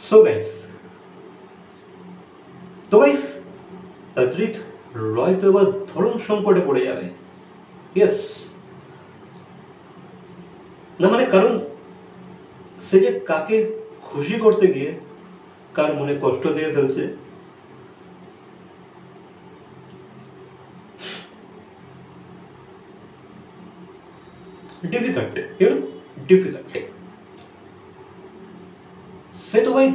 So guys, অদ্রিত রয় তো এবার ধরন সংকটে পড়ে যাবে। ইয়েস, না মানে কারণ সে যে কাকে খুশি করতে গিয়ে কার মনে কষ্ট দিয়ে ফেলছে, ডিফিকাল্ট, ডিফিকাল্ট। সে তো ভাই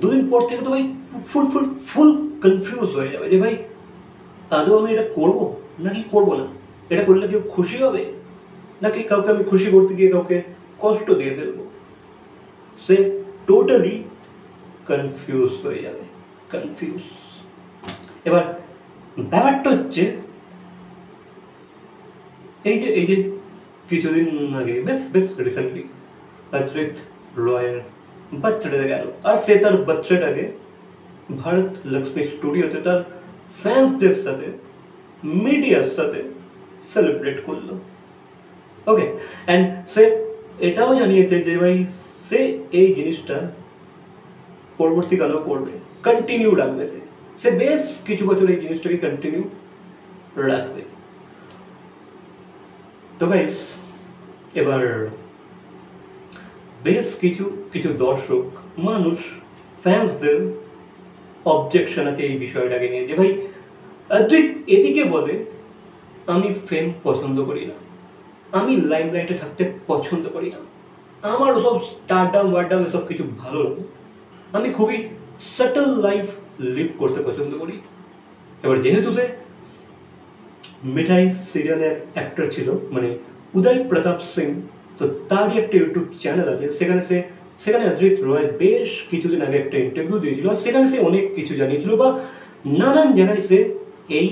দুদিন পর থেকে তো ভাই ফুল ফুল ফুল কনফিউজ হয়ে যাবে যে ভাই আদৌ আমি এটা করবো নাকি করবো না, এটা করলে কেউ খুশি হবে নাকি কাউকে আমি খুশি করতে গিয়ে কাউকে কষ্ট দিয়ে ফেলবো। সে টোটালি কনফিউজ হয়ে যাবে, কনফিউজ। এবার ব্যাপারটা হচ্ছে এই যে কিছুদিন আগে বেশ বেশ রিসেন্টলি অদ্রিত রয়ের বার্থডে গেল, আর সে তার বার্থডেটাকে ভারত লক্ষ্মী স্টুডিওতে তার ফ্যান্সদের সাথে, মিডিয়ার সাথে সেলিব্রেট করলো। ওকে, অ্যান্ড সে এটাও জানিয়েছে যে ভাই সে এই জিনিসটা পরবর্তীকালেও করবে, কন্টিনিউ রাখবে। সে বেশ কিছু বছর এই জিনিসটাকে কন্টিনিউ রাখবে। তো গাইস, এবার বেশ কিছু কিছু দর্শক মানুষ, ফ্যান্সদের অবজেকশন আছে এই বিষয়টাকে নিয়ে যে ভাই অদ্রিত এদিকে বলে আমি ফেম পছন্দ করি না, আমি লাইমলাইটে থাকতে পছন্দ করি না, আমার ওসব স্টারডাম ওয়ারডাম এসব কিছু ভালো লাগে, আমি খুবই সাটল লাইফ লিভ করতে পছন্দ করি। এবার যেহেতু সে মিঠাই সিরিয়ালের অ্যাক্টর ছিল, মানে উদয় প্রতাপ সিং, তো তারই একটা ইউটিউব চ্যানেল আছে, সেখানে অদ্রিত রয় বেশ কিছুদিন আগে একটা ইন্টারভিউ দিয়েছিল, আর সেখানে সে অনেক কিছু জানিয়েছিল বা নানান জায়গায় সে এই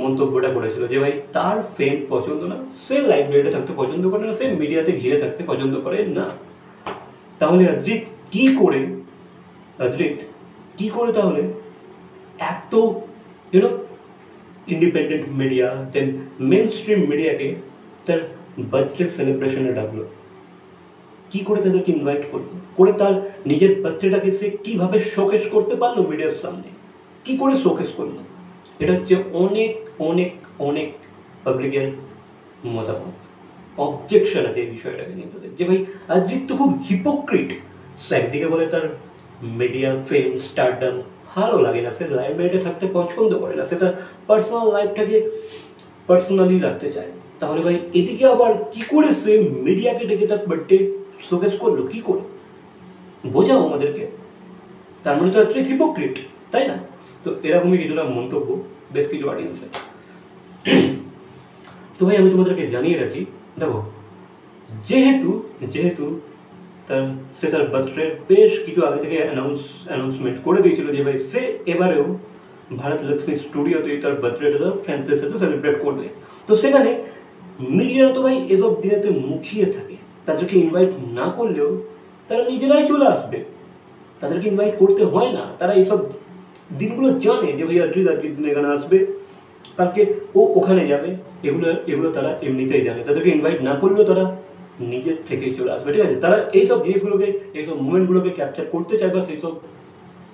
মন্তব্যটা করেছিল যে ভাই তার ফেম পছন্দ না, সে লাইব্রেরিতে থাকতে পছন্দ করে না, সে মিডিয়াতে ঘিরে থাকতে পছন্দ করে না। তাহলে অদ্রিত কি করে তাহলে এত independent media then mainstream মিডিয়াকে তার বার্থডে সেলিব্রেশনে ডাকলো, কি করে তাদেরকে ইনভাইট করলো, করে তার নিজের বার্থডেটাকে সে কিভাবে শোকেস করতে পারলো মিডিয়ার সামনে, কি করে শোকেস করলো? এটা হচ্ছে অনেক অনেক অনেক পাবলিকের মতামত, অবজেকশন আছে এই বিষয়টাকে নিয়ে তাদের যে ভাই অদ্রিত তো খুব হিপোক্রিট। সে একদিকে বলে তার মিডিয়া ফেম স্টারডম ভালো লাগে না, সে লাইমলাইটে থাকতে পছন্দ করে না, সে তার পার্সোনাল লাইফটাকে পার্সোনালি রাখতে চায়। তাহলে ভাই এদিকে আবার কি করে সে মিডিয়াকে ডেকে তার বার্থডে শোকেস করলো, কি করে বোঝাও আমাদেরকে? তার মানে তো অদ্রিত হিপোক্রিট, তাই না? তো এরকমই কিছুটা মন্তব্য বেশ কিছু অডিয়েন্সের। তো ভাই আমি তোমাদেরকে জানিয়ে রাখি, দেখো যেহেতু সে তার বার্থডে বেশ কিছু আগে থেকে অ্যানাউন্সমেন্ট করে দিয়েছিল যে ভাই সে এবারেও ভারত লক্ষ্মী স্টুডিওতে তার বার্থডেটা ফ্যান্সের সাথে সেলিব্রেট করবে। তো সেখানে মিডিয়ারা তো ভাই এসব দিনেতে মুখিয়ে থাকে, তাদেরকে ইনভাইট না করলেও তারা নিজেরাই চলে আসবে, তাদেরকে ইনভাইট করতে হয় না, তারা এইসব দিনগুলো জানে যে ভাই অদ্রিত দিন এখানে আসবে, কালকে ও ওখানে যাবে, এগুলো তারা এমনিতেই জানে, তাদেরকে ইনভাইট না করলেও তারা নিজের থেকেই চলে আসবে। ঠিক আছে, তারা এইসব জিনিসগুলোকে, এইসব মুভমেন্টগুলোকে ক্যাপচার করতে চায় বা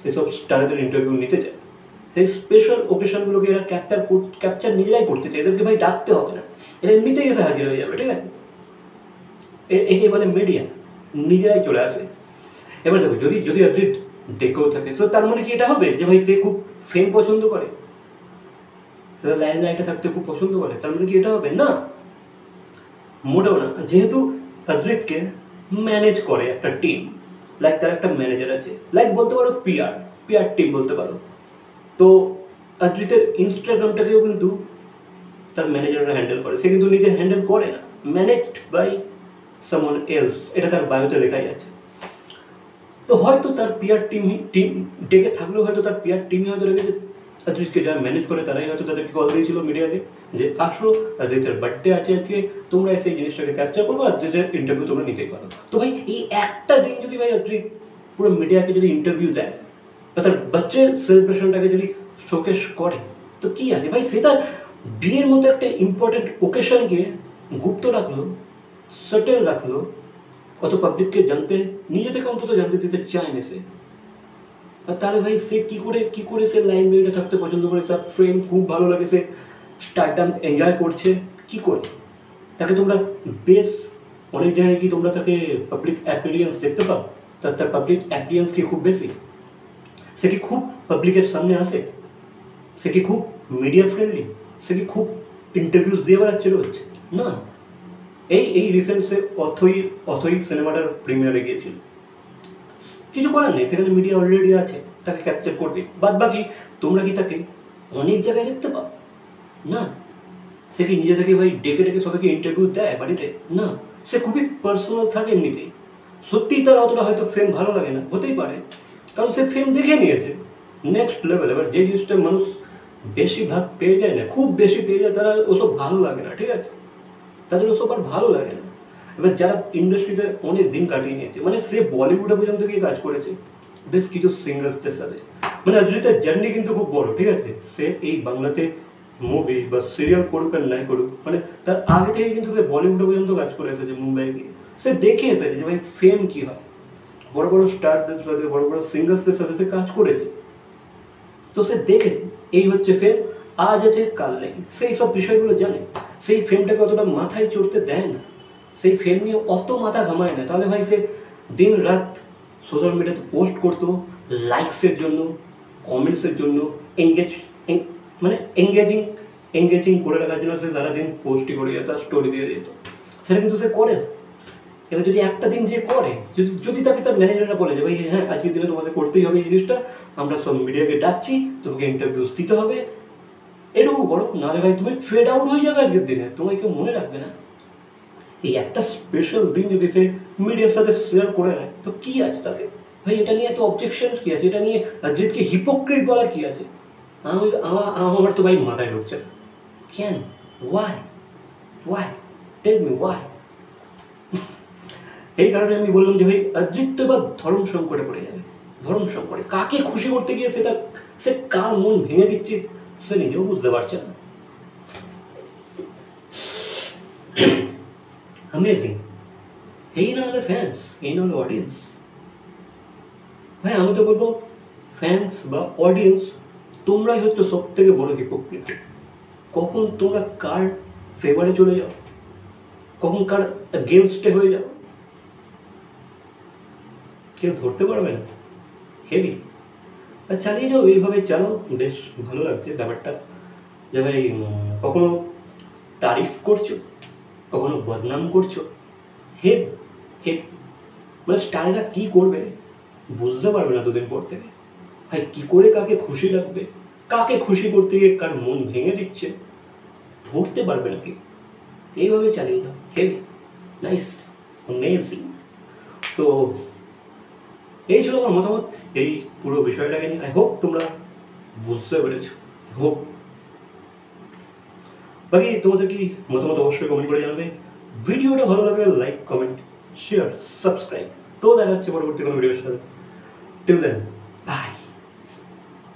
সেসব স্টারদের ইন্টারভিউ নিতে চায়, সেই স্পেশাল ওকেশনগুলোকে এরা ক্যাপচার নিজেরাই করতে চায়, এদেরকে ভাই ডাকতে হবে না, এরা এমনিতেই এসে হাজির হয়ে যাবে। ঠিক আছে, একে বলে মিডিয়া, নিজেরাই চলে আসে। এবার দেখো, যদি অদ্রিত ডেকেও থাকে তো তার মানে কি এটা হবে যে ভাই সে খুব ফেম পছন্দ করে, লাইমলাইটে থাকতে খুব পছন্দ করে, তার মানে কি এটা হবে? না, মোটেও না। যেহেতু অদ্রিতকে ম্যানেজ করে একটা টিম, লাইক তার একটা ম্যানেজার আছে, লাইক বলতে পারো পিআর টিম বলতে পারো। তো অদ্রিতের ইনস্টাগ্রামটাকেও কিন্তু তার ম্যানেজাররা হ্যান্ডেল করে, সে কিন্তু নিজে হ্যান্ডেল করে না, ম্যানেজড বাই সামওয়ান এলস, এটা তার বায়োতে লেখাই আছে। তো হয়তো তার পিআর টিম ডেকে থাকলেও হয়তো তার পিআর টিমই হয়তো রেখেছে অদ্রিতকে, যারা ম্যানেজ করে তারাই হয়তো তাদেরকে কল দিয়েছিল মিডিয়াকে যে আসো, অদ্রিতের বার্থডে আছে আজকে, তোমরা এসে এই জিনিসটাকে ক্যাপচার করবো, অদ্রিতের ইন্টারভিউ তোমরা নিতেই পারো। তো ভাই এই একটা দিন যদি ভাই অদ্রিত পুরো মিডিয়াকে যদি ইন্টারভিউ দেয় বা তার বার্থডে সেলিব্রেশনটাকে যদি শোকেস করে, তো কি আছে ভাই, সে তার বিয়ের মতো একটা ইম্পর্টেন্ট ওকেশনকে গুপ্ত রাখলো, সাটেল রাখলো, অত পাবলিককে জানতে, নিজে থেকে অন্তত জানতে দিতে চায় না সে। আর তাহলে ভাই সে কী করে সে লাইমলাইটে থাকতে পছন্দ করে, তার ফ্রেম খুব ভালো লাগে, সে স্টারডাম এনজয় করছে, কি করে? তাকে তোমরা বেশ অনেক জায়গায় কি তোমরা তাকে পাবলিক অ্যাপিয়ারেন্স দেখতে পাও? তার পাবলিক অ্যাপিয়ারেন্স কি খুব বেশি? সে কি খুব পাবলিকের সামনে আসে? সে কি খুব মিডিয়া ফ্রেন্ডলি? সে কি খুব ইন্টারভিউজ দিয়ে বেড়াচ্ছে রোজ? না। এই রিসেন্ট সে অথই সিনেমাটার প্রিমিয়ারে গিয়েছিল, কিছু করার নেই, সেখানে মিডিয়া অলরেডি আছে, তাকে ক্যাপচার করবে। বাদ বাকি তোমরা কি তাকে অনেক জায়গায় দেখতে পাও? না। সে কি নিজে থেকে ভাই ডেকে ডেকে সবাইকে ইন্টারভিউ দেয় বাড়িতে? না। সে খুবই পার্সোনাল থাকে এমনিতেই। সত্যিই তার অতটা হয়তো ফেম ভালো লাগে না, হতেই পারে, কারণ সে ফেম দেখে নিয়েছে নেক্সট লেভেল। এবার যে জিনিসটা মানুষ বেশিরভাগ পেয়ে যায় না, খুব বেশি পেয়ে যায়, তারা ওসব ভালো লাগে না, ঠিক আছে? তাদের ওসব আর ভালো লাগে না। এবার যারা ইন্ডাস্ট্রিতে অনেক দিন কাটিয়ে নিয়েছে, মানে সে বলিউডে পর্যন্ত গিয়ে কাজ করেছে বেশ কিছু সিঙ্গার্সদের সাথে, মানে অরিজিতের জার্নি কিন্তু খুব বড়, ঠিক আছে? সে এই বাংলাতে মুভি বা সিরিয়াল করুক আর নাই করুক, মানে তার আগে থেকে কিন্তু সে বলিউডে পর্যন্ত কাজ করে এসেছে, মুম্বাই গিয়ে সে দেখে এসেছে যে ভাই ফেম কী হয়, বড় বড় স্টারদের সাথে, বড় বড় সিঙ্গার্সদের সাথে সে কাজ করেছে, তো সে দেখেছে এই হচ্ছে ফেম, আজ আছে কাল নেই, সেই সব বিষয়গুলো জানে। সেই ফেমটাকে অতটা মাথায় চড়তে দেয় না, সেই ফেম নিয়ে অত মাথা ঘামায় না। তাহলে ভাই সে দিন রাত সোশ্যাল মিডিয়াতে পোস্ট করতো লাইকসের জন্য, কমেন্টসের জন্য, মানে এঙ্গেজিং করে রাখার জন্য সে সারাদিন পোস্টই করে যেত, স্টোরি দিয়ে যেত। সেটা কিন্তু সে করে না। এবার যদি একটা দিন যে করে, যদি তাকে তার ম্যানেজাররা বলে যে ভাই হ্যাঁ আজকের দিনে তোমাকে করতেই হবে এই জিনিসটা, আমরা সব মিডিয়াকে ডাকছি, তোমাকে ইন্টারভিউস দিতে হবে, এটুকু করো, নাহলে ভাই তুমি ফেড আউট হয়ে যাবে আজকের দিনে, তোমায় কেউ মনে রাখবে না। এই একটা স্পেশাল দিন যদি সে মিডিয়ার সাথে শেয়ার করে নেয়, তো কী আছে তাতে? ভাই এটা নিয়ে এত অবজেকশন কী আছে? এটা নিয়ে অরিজিৎকে হিপোক্রিট বলার কী আছে? আমার তো ভাই মাথায় ঢুকছে না। কেন? Why tell me why? এই কারণে আমি বললাম যে ভাই অরিজিৎ তো এবার ধর্ম সংকটে পড়ে যাবে। ধর্ম সংকটে কাকে খুশি করতে গিয়ে সে কার মন ভেঙে দিচ্ছে সে নিজেও বুঝতে পারছে না। অ্যামেজিং। এই না হলে ফ্যান্স, এই না হলে অডিয়েন্স। ভাই আমি তো বলবো ফ্যান্স বা অডিয়েন্স তোমরাই হচ্ছে সব থেকে বড় হিপোক্রিট। কখন তোমরা কার ফেভারে চলে যাও, কখন কার এগেনস্টে হয়ে যাও, কেউ ধরতে পারবে না। হেভি। আর চালিয়ে যাও, এইভাবে চালাও, বেশ ভালো লাগছে ব্যাপারটা। যে ভাই কখনো তারিফ করছো, কখনো বদনাম করছো, হেভ মানে স্টারেরা কী করবে বুঝতে পারবে না দুদিন পর থেকে। ভাই কী করে কাকে খুশি লাগবে, কাকে খুশি করতে গিয়ে কার মন ভেঙে দিচ্ছে ধরতে পারবে নাকি। এইভাবে চালিয়ে যাও, হেভি, নাইস, অ্যামেজিং। তো এই ছিল আমার মতামত এই পুরো বিষয়টাকে নিয়ে। আই হোপ তোমরা বুঝতে পেরেছো, হোপ। বাকি তোমাদের কি মতামত অবশ্যই কমেন্ট করে জানাবে। ভিডিওটা ভালো লাগলে লাইক, কমেন্ট, শেয়ার, সাবস্ক্রাইব। তো দেখা হচ্ছে পরবর্তী কোনো ভিডিওর সাথে। টিল দেন।